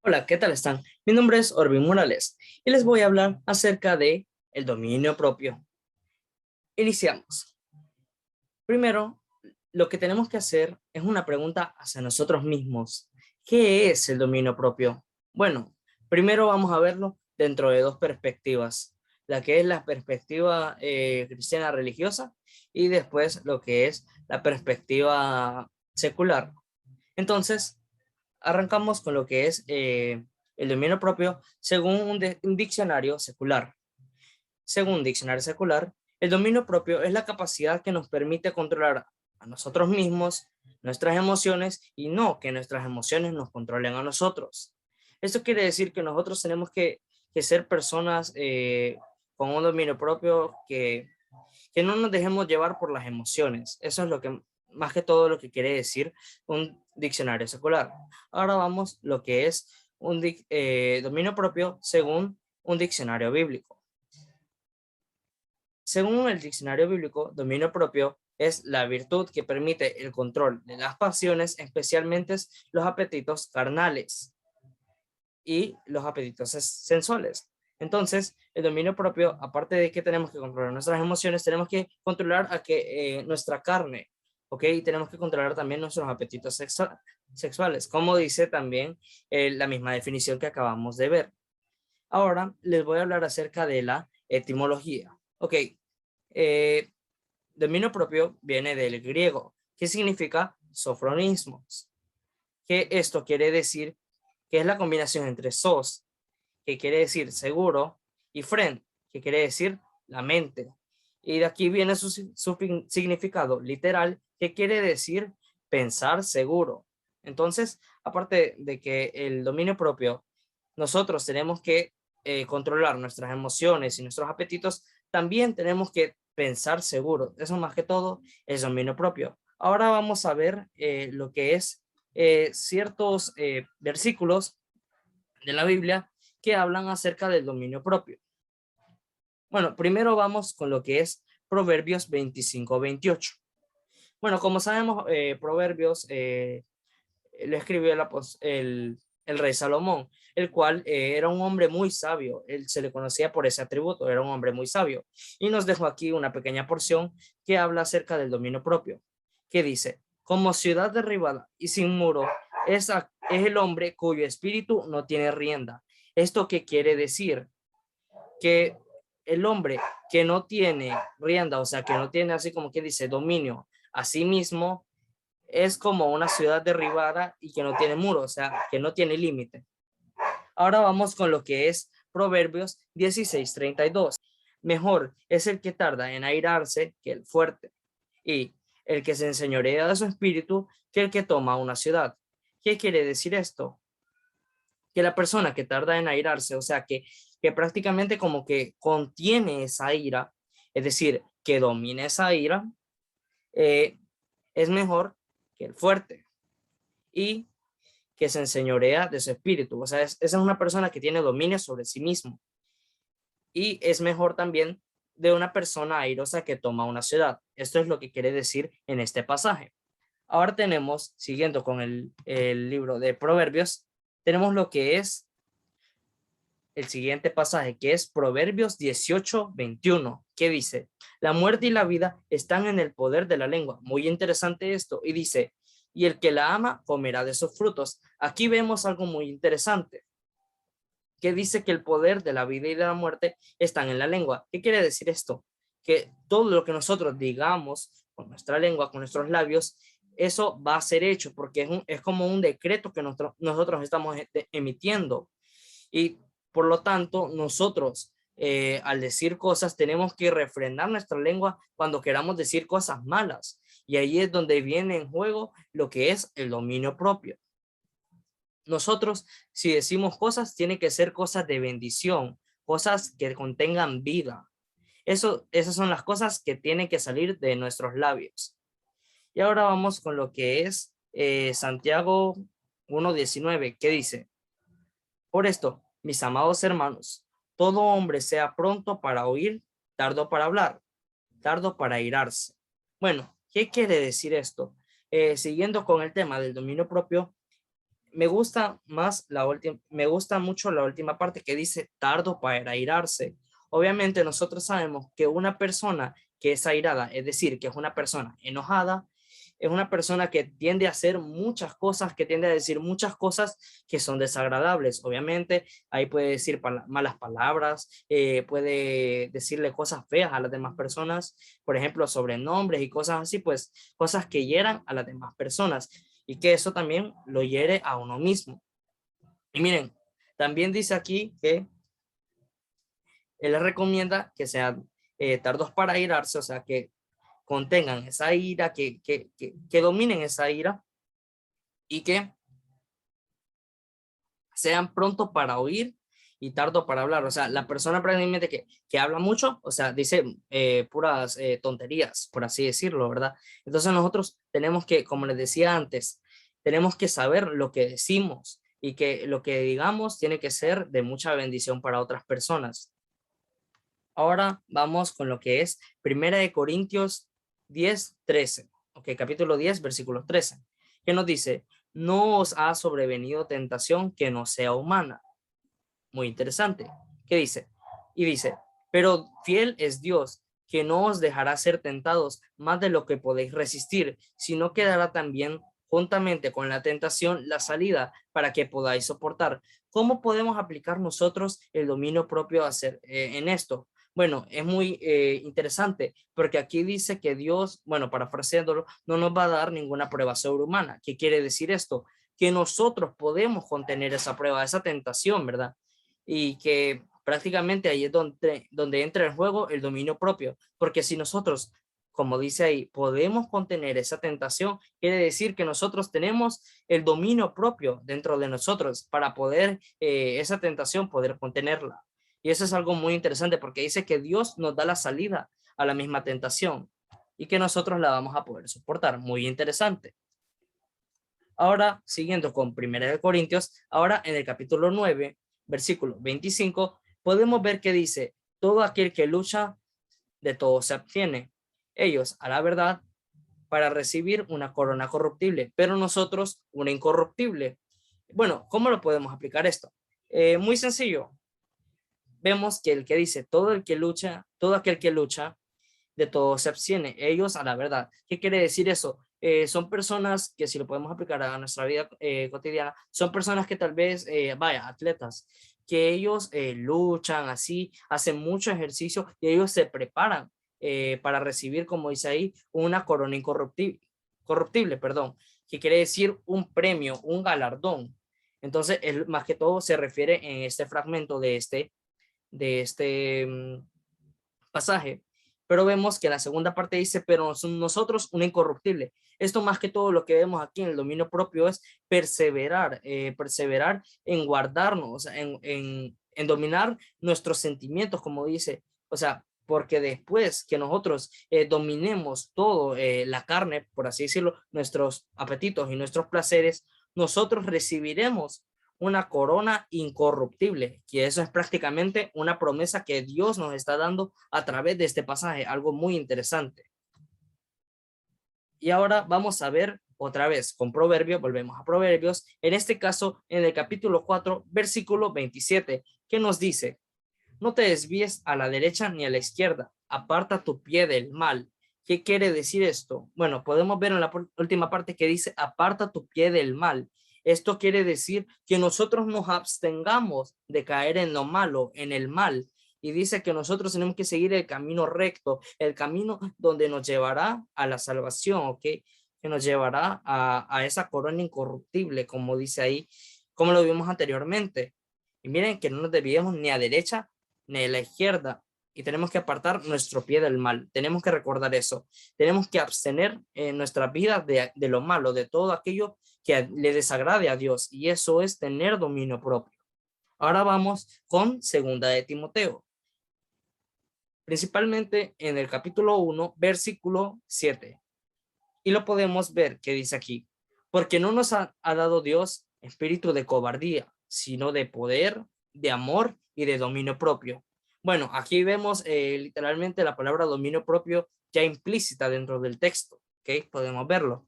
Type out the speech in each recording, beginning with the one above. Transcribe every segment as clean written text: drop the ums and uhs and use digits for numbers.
Hola, ¿qué tal están? Mi nombre es Orvin Morales y les voy a hablar acerca de el dominio propio. Iniciamos. Primero, lo que tenemos que hacer es una pregunta hacia nosotros mismos. ¿Qué es el dominio propio? Bueno, primero vamos a verlo dentro de dos perspectivas, la que es la perspectiva cristiana religiosa y después lo que es la perspectiva secular. Entonces, arrancamos con lo que es el dominio propio según un diccionario secular. Según un diccionario secular, el dominio propio es la capacidad que nos permite controlar a nosotros mismos, nuestras emociones y no que nuestras emociones nos controlen a nosotros. Esto quiere decir que nosotros tenemos que ser personas con un dominio propio que no nos dejemos llevar por las emociones. Eso es lo que, más que todo, lo que quiere decir un diccionario secular. Ahora vamos lo que es un dominio propio según un diccionario bíblico. Según el diccionario bíblico, dominio propio es la virtud que permite el control de las pasiones, especialmente los apetitos carnales y los apetitos sensuales. Entonces, el dominio propio, aparte de que tenemos que controlar nuestras emociones, tenemos que controlar nuestra carne, ¿ok? Y tenemos que controlar también nuestros apetitos sexuales, como dice también la misma definición que acabamos de ver. Ahora les voy a hablar acerca de la etimología. Ok, eh, dominio propio viene del griego, que significa sofronismos, que esto quiere decir que es la combinación entre sos, que quiere decir seguro, y fren, que quiere decir la mente. Y de aquí viene su significado literal, que quiere decir pensar seguro. Entonces, aparte de que el dominio propio, nosotros tenemos que controlar nuestras emociones y nuestros apetitos, también tenemos que pensar seguro. Eso más que todo es dominio propio. Ahora vamos a ver lo que es ciertos versículos de la Biblia que hablan acerca del dominio propio. Bueno, primero vamos con lo que es Proverbios 25-28. Bueno, como sabemos, Proverbios lo escribió el rey Salomón, el cual era un hombre muy sabio. Él se le conocía por ese atributo, era un hombre muy sabio. Y nos dejó aquí una pequeña porción que habla acerca del dominio propio, que dice, como ciudad derribada y sin muro, es el hombre cuyo espíritu no tiene rienda. ¿Esto qué quiere decir? Que el hombre que no tiene rienda, o sea, que no tiene así como que dice dominio a sí mismo, es como una ciudad derribada y que no tiene muro, o sea, que no tiene límite. Ahora vamos con lo que es Proverbios 16:32. Mejor es el que tarda en airarse que el fuerte, y el que se enseñorea de su espíritu que el que toma una ciudad. ¿Qué quiere decir esto? Que la persona que tarda en airarse, o sea, que prácticamente como que contiene esa ira, es decir, que domina esa ira, eh, es mejor que el fuerte y que se enseñorea de su espíritu. O sea, esa es una persona que tiene dominio sobre sí mismo y es mejor también de una persona airosa que toma una ciudad. Esto es lo que quiere decir en este pasaje. Ahora tenemos, siguiendo con el libro de Proverbios, tenemos lo que es el siguiente pasaje, que es Proverbios 18:21, que dice, la muerte y la vida están en el poder de la lengua. Muy interesante esto. Y dice, y el que la ama comerá de sus frutos. Aquí vemos algo muy interesante, que dice que el poder de la vida y de la muerte están en la lengua. ¿Qué quiere decir esto? Que todo lo que nosotros digamos con nuestra lengua, con nuestros labios, eso va a ser hecho, porque es como un decreto que nosotros estamos emitiendo. Y por lo tanto, nosotros al decir cosas tenemos que refrenar nuestra lengua cuando queramos decir cosas malas. Y ahí es donde viene en juego lo que es el dominio propio. Nosotros, si decimos cosas, tiene que ser cosas de bendición, cosas que contengan vida. Esas son las cosas que tienen que salir de nuestros labios. Y ahora vamos con lo que es Santiago 1:19, que dice, por esto, mis amados hermanos, todo hombre sea pronto para oír, tardo para hablar, tardo para airarse. Bueno, ¿qué quiere decir esto? Siguiendo con el tema del dominio propio, me gusta me gusta mucho la última parte que dice tardo para airarse. Obviamente nosotros sabemos que una persona que es airada, es decir, que es una persona enojada, es una persona que tiende a hacer muchas cosas, que tiende a decir muchas cosas que son desagradables. Obviamente, ahí puede decir malas palabras, puede decirle cosas feas a las demás personas, por ejemplo, sobrenombres y cosas así, pues cosas que hieran a las demás personas y que eso también lo hiere a uno mismo. Y miren, también dice aquí que él les recomienda que sean tardos para irarse, o sea, que contengan esa ira, que dominen esa ira y que sean prontos para oír y tardo para hablar. O sea, la persona prácticamente que habla mucho, o sea, dice puras tonterías, por así decirlo, ¿verdad? Entonces nosotros tenemos que, como les decía antes, tenemos que saber lo que decimos y que lo que digamos tiene que ser de mucha bendición para otras personas. Ahora vamos con lo que es Primera de Corintios 10:13. Ok, capítulo 10, versículo 13, que nos dice, no os ha sobrevenido tentación que no sea humana. Muy interesante. ¿Qué dice? Y dice, pero fiel es Dios, que no os dejará ser tentados más de lo que podéis resistir, sino que dará también juntamente con la tentación la salida para que podáis soportar. ¿Cómo podemos aplicar nosotros el dominio propio a hacer, en esto? Bueno, es muy interesante porque aquí dice que Dios, bueno, parafraseándolo, no nos va a dar ninguna prueba sobrehumana. ¿Qué quiere decir esto? Que nosotros podemos contener esa prueba, esa tentación, ¿verdad? Y que prácticamente ahí es donde entra en juego el dominio propio, porque si nosotros, como dice ahí, podemos contener esa tentación, quiere decir que nosotros tenemos el dominio propio dentro de nosotros para poder esa tentación, poder contenerla. Y eso es algo muy interesante porque dice que Dios nos da la salida a la misma tentación y que nosotros la vamos a poder soportar. Muy interesante. Ahora, siguiendo con Primera de Corintios, ahora en el capítulo 9, versículo 25, podemos ver que dice, todo aquel que lucha, de todo se abstiene. Ellos, a la verdad, para recibir una corona corruptible, pero nosotros una incorruptible. Bueno, ¿cómo lo podemos aplicar esto? Muy sencillo. Vemos que el que dice, todo el que lucha, todo aquel que lucha, de todo se abstiene, ellos a la verdad. ¿Qué quiere decir eso? Son personas que si lo podemos aplicar a nuestra vida cotidiana, son personas que tal vez, vaya, atletas, que ellos luchan así, hacen mucho ejercicio y ellos se preparan para recibir, como dice ahí, una corona corruptible, perdón, que quiere decir un premio, un galardón. Entonces, él, más que todo se refiere en este fragmento de este pasaje, pero vemos que la segunda parte dice, pero nosotros una incorruptible. Esto más que todo lo que vemos aquí en el dominio propio es perseverar en guardarnos, o sea, en dominar nuestros sentimientos, como dice, o sea, porque después que nosotros dominemos todo, la carne, por así decirlo, nuestros apetitos y nuestros placeres, nosotros recibiremos una corona incorruptible, que eso es prácticamente una promesa que Dios nos está dando a través de este pasaje, algo muy interesante. Y ahora vamos a ver otra vez con Proverbios, volvemos a Proverbios, en este caso en el capítulo 4, versículo 27, que nos dice, no te desvíes a la derecha ni a la izquierda, aparta tu pie del mal. ¿Qué quiere decir esto? Bueno, podemos ver en la última parte que dice, aparta tu pie del mal. Esto quiere decir que nosotros nos abstengamos de caer en lo malo, en el mal. Y dice que nosotros tenemos que seguir el camino recto, el camino donde nos llevará a la salvación, ¿ok? Que nos llevará a esa corona incorruptible, como dice ahí, como lo vimos anteriormente. Y miren que no nos desviemos ni a derecha ni a la izquierda. Y tenemos que apartar nuestro pie del mal. Tenemos que recordar eso. Tenemos que abstener en nuestra vida de lo malo, de todo aquello que le desagrade a Dios. Y eso es tener dominio propio. Ahora vamos con segunda de Timoteo. Principalmente en el capítulo 1, versículo 7. Y lo podemos ver que dice aquí. Porque no nos ha dado Dios espíritu de cobardía, sino de poder, de amor y de dominio propio. Bueno, aquí vemos literalmente la palabra dominio propio ya implícita dentro del texto, ¿ok? Podemos verlo.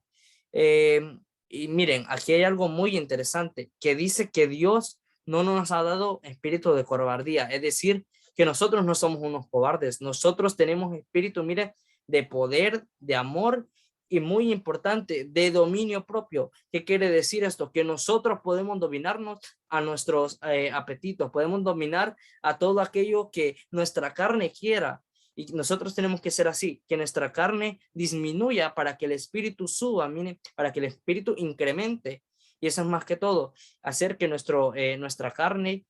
Y miren, aquí hay algo muy interesante que dice que Dios no nos ha dado espíritu de cobardía, es decir, que nosotros no somos unos cobardes, nosotros tenemos espíritu, mire, de poder, de amor y muy importante, de dominio propio. ¿Qué quiere decir esto? Que nosotros podemos dominarnos a nuestros apetitos, podemos dominar a todo aquello que nuestra carne quiera. Y nosotros tenemos que ser así, que nuestra carne disminuya para que el espíritu suba, mire, para que el espíritu incremente. Y eso es más que todo, hacer que nuestra carne,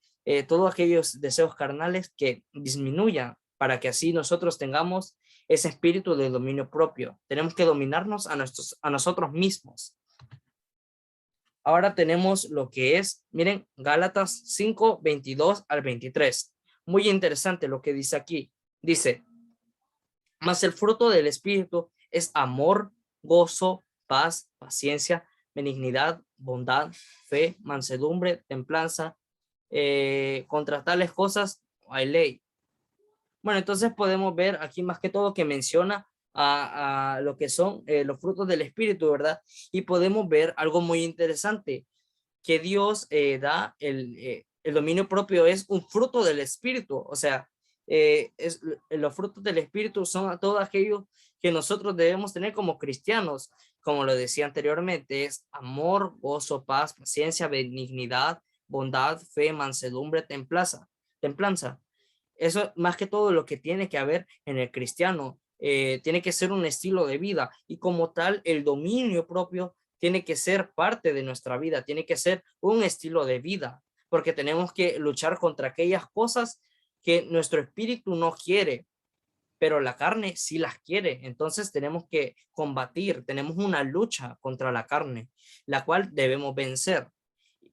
todos aquellos deseos carnales que disminuyan, para que así nosotros tengamos ese espíritu de dominio propio. Tenemos que dominarnos a nosotros mismos. Ahora tenemos lo que es, miren, Gálatas 5, 22 al 23. Muy interesante lo que dice aquí. Dice, mas el fruto del Espíritu es amor, gozo, paz, paciencia, benignidad, bondad, fe, mansedumbre, templanza. Contra tales cosas hay ley. Bueno, entonces podemos ver aquí más que todo que menciona a lo que son los frutos del Espíritu, ¿verdad? Y podemos ver algo muy interesante, que Dios da el dominio propio, es un fruto del Espíritu, o sea, los frutos del Espíritu son todos aquellos que nosotros debemos tener como cristianos, como lo decía anteriormente, es amor, gozo, paz, paciencia, benignidad, bondad, fe, mansedumbre, templanza. Eso más que todo lo que tiene que haber en el cristiano. Tiene que ser un estilo de vida y como tal el dominio propio tiene que ser parte de nuestra vida, tiene que ser un estilo de vida, porque tenemos que luchar contra aquellas cosas que nuestro espíritu no quiere, pero la carne sí las quiere. Entonces tenemos que combatir, tenemos una lucha contra la carne, la cual debemos vencer.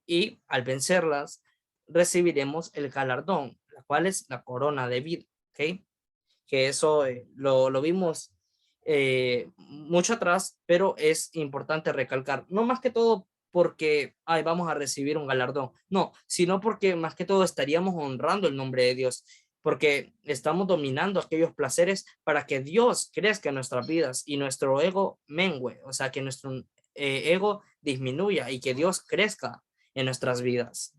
Y al vencerlas, recibiremos el galardón, la cual es la corona de vida. ¿Ok? Que eso lo vimos mucho atrás, pero es importante recalcar, no más que todo porque ay, vamos a recibir un galardón, no, sino porque más que todo estaríamos honrando el nombre de Dios, porque estamos dominando aquellos placeres para que Dios crezca en nuestras vidas y nuestro ego mengue, o sea, que nuestro ego disminuya y que Dios crezca en nuestras vidas.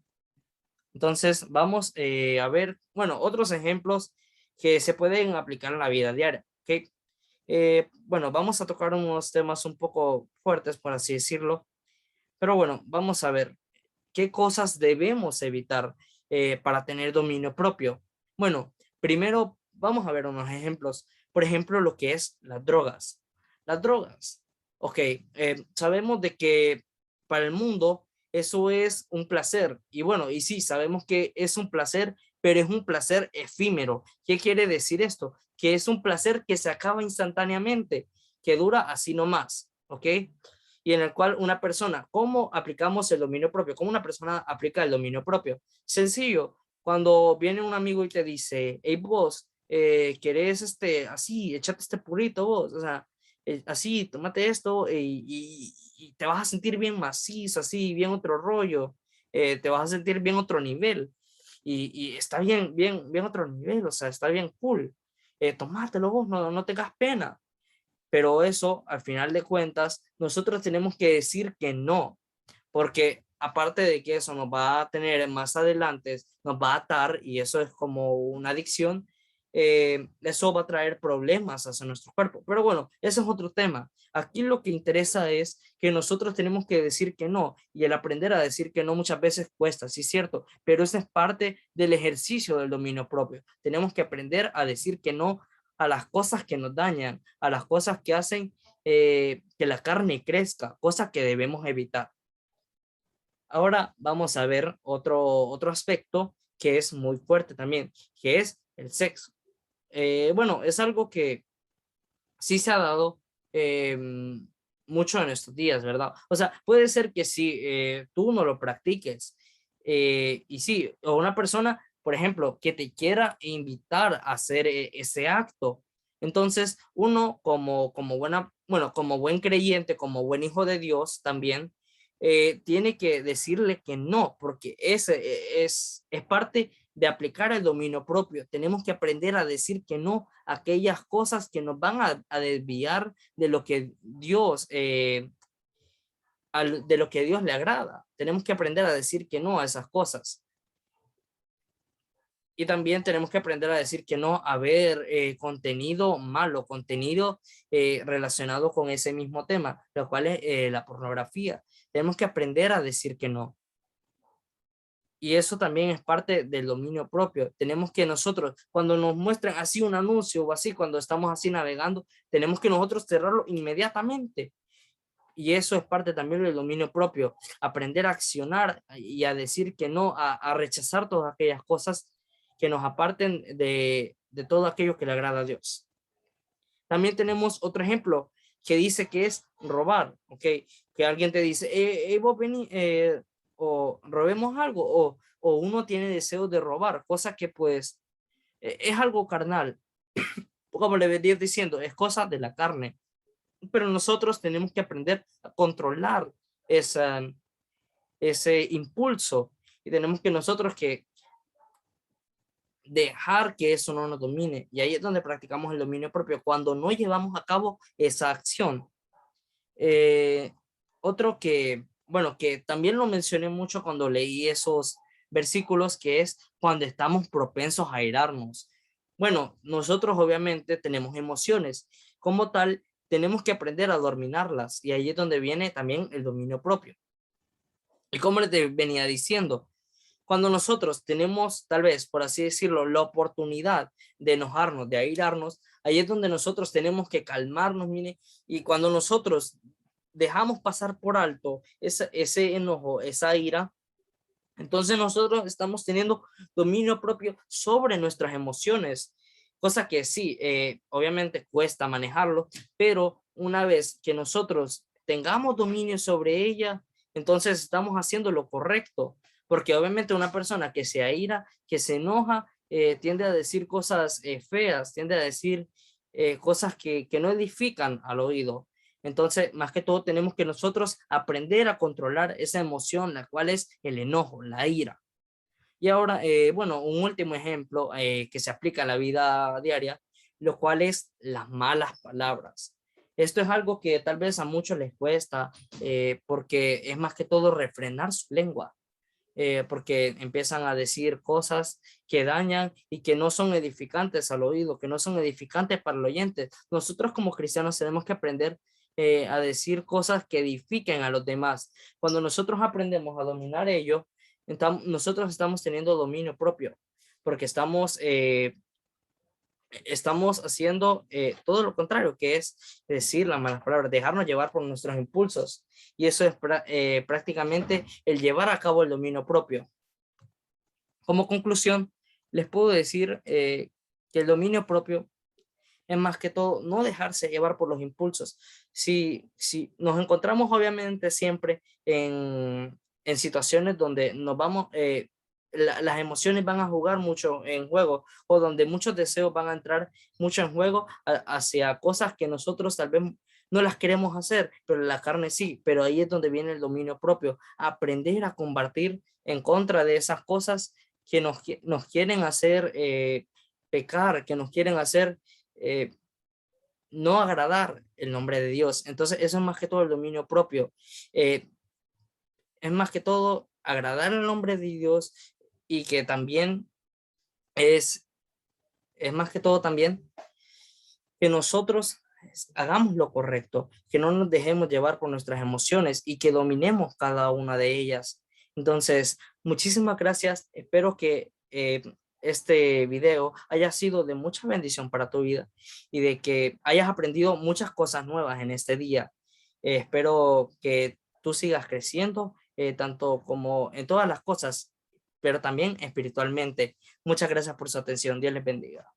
Entonces, vamos a ver, bueno, otros ejemplos que se pueden aplicar en la vida diaria. ¿Ok? Bueno, vamos a tocar unos temas un poco fuertes, por así decirlo, pero bueno, vamos a ver qué cosas debemos evitar para tener dominio propio. Bueno, primero vamos a ver unos ejemplos. Por ejemplo, lo que es las drogas. Las drogas. Ok, sabemos de que para el mundo eso es un placer. Y bueno, y sí, sabemos que es un placer, pero es un placer efímero. ¿Qué quiere decir esto? Que es un placer que se acaba instantáneamente, que dura así nomás. ¿Ok? Y en el cual una persona, ¿cómo aplicamos el dominio propio? ¿Cómo una persona aplica el dominio propio? Sencillo, cuando viene un amigo y te dice, hey vos, ¿querés así, échate este purito vos? O sea, así, tómate esto y te vas a sentir bien macizo, así, bien otro rollo, te vas a sentir bien otro nivel. Y está bien, bien, bien otro nivel, o sea, está bien cool. Tomátelo vos, no tengas pena. Pero eso, al final de cuentas, nosotros tenemos que decir que no, porque aparte de que eso nos va a tener más adelante, nos va a atar y eso es como una adicción, eso va a traer problemas hacia nuestro cuerpo. Pero bueno, ese es otro tema. Aquí lo que interesa es que nosotros tenemos que decir que no y el aprender a decir que no muchas veces cuesta, sí es cierto, pero eso es parte del ejercicio del dominio propio. Tenemos que aprender a decir que no a las cosas que nos dañan, a las cosas que hacen que la carne crezca, cosas que debemos evitar. Ahora vamos a ver otro aspecto que es muy fuerte también, que es el sexo. Bueno, es algo que sí se ha dado eh, mucho en estos días, ¿verdad? O sea, puede ser que si tú no lo practiques y sí, o una persona, por ejemplo, que te quiera invitar a hacer ese acto, entonces uno como buena, bueno, como buen creyente, como buen hijo de Dios también, tiene que decirle que no, porque ese es parte de aplicar el dominio propio. Tenemos que aprender a decir que no a aquellas cosas que nos van a desviar de lo que Dios de lo que a Dios le agrada. Tenemos que aprender a decir que no a esas cosas. Y también tenemos que aprender a decir que no a ver contenido malo, contenido relacionado con ese mismo tema, lo cual es la pornografía. Tenemos que aprender a decir que no. Y eso también es parte del dominio propio. Tenemos que nosotros, cuando nos muestran así un anuncio o así, cuando estamos así navegando, tenemos que nosotros cerrarlo inmediatamente. Y eso es parte también del dominio propio. Aprender a accionar y a decir que no, a rechazar todas aquellas cosas que nos aparten de todo aquello que le agrada a Dios. También tenemos otro ejemplo que dice que es robar, ¿ok? Que alguien te dice, vos vení, o robemos algo, o uno tiene deseo de robar, cosa que pues es algo carnal. Como le venía diciendo, es cosa de la carne. Pero nosotros tenemos que aprender a controlar ese impulso y tenemos que nosotros que dejar que eso no nos domine. Y ahí es donde practicamos el dominio propio, cuando no llevamos a cabo esa acción. Otro que, bueno, que también lo mencioné mucho cuando leí esos versículos, que es cuando estamos propensos a airarnos. Bueno, nosotros obviamente tenemos emociones. Como tal, tenemos que aprender a dominarlas. Y ahí es donde viene también el dominio propio. Y como les venía diciendo, cuando nosotros tenemos, tal vez, por así decirlo, la oportunidad de enojarnos, de airarnos, ahí es donde nosotros tenemos que calmarnos, mire, y cuando nosotros dejamos pasar por alto ese enojo, esa ira, entonces nosotros estamos teniendo dominio propio sobre nuestras emociones, cosa que sí, obviamente cuesta manejarlo, pero una vez que nosotros tengamos dominio sobre ella, entonces estamos haciendo lo correcto, porque obviamente una persona que se aira, que se enoja, tiende a decir cosas feas, tiende a decir cosas que no edifican al oído. Entonces, más que todo, tenemos que nosotros aprender a controlar esa emoción, la cual es el enojo, la ira. Y ahora, bueno, un último ejemplo que se aplica a la vida diaria, lo cual es las malas palabras. Esto es algo que tal vez a muchos les cuesta porque es más que todo refrenar su lengua. Porque empiezan a decir cosas que dañan y que no son edificantes al oído, que no son edificantes para el oyente. Nosotros como cristianos tenemos que aprender a decir cosas que edifiquen a los demás. Cuando nosotros aprendemos a dominar ello, nosotros estamos teniendo dominio propio, porque estamos haciendo todo lo contrario, que es decir las malas palabras, dejarnos llevar por nuestros impulsos. Y eso es prácticamente el llevar a cabo el dominio propio. Como conclusión, les puedo decir que el dominio propio es más que todo no dejarse llevar por los impulsos. Si nos encontramos obviamente siempre en situaciones donde nos vamos, las emociones van a jugar mucho en juego o donde muchos deseos van a entrar mucho en juego hacia cosas que nosotros tal vez no las queremos hacer, pero la carne sí, pero ahí es donde viene el dominio propio, aprender a combatir en contra de esas cosas que nos quieren hacer pecar, que nos quieren hacer eh, no agradar el nombre de Dios. Entonces, eso es más que todo el dominio propio. Eh, es más que todo agradar el nombre de Dios y que también es, es más que todo también que nosotros hagamos lo correcto, que no nos dejemos llevar por nuestras emociones y que dominemos cada una de ellas. Entonces, muchísimas gracias. Espero que este video haya sido de mucha bendición para tu vida y de que hayas aprendido muchas cosas nuevas en este día. Espero que tú sigas creciendo, tanto como en todas las cosas, pero también espiritualmente. Muchas gracias por su atención. Dios les bendiga.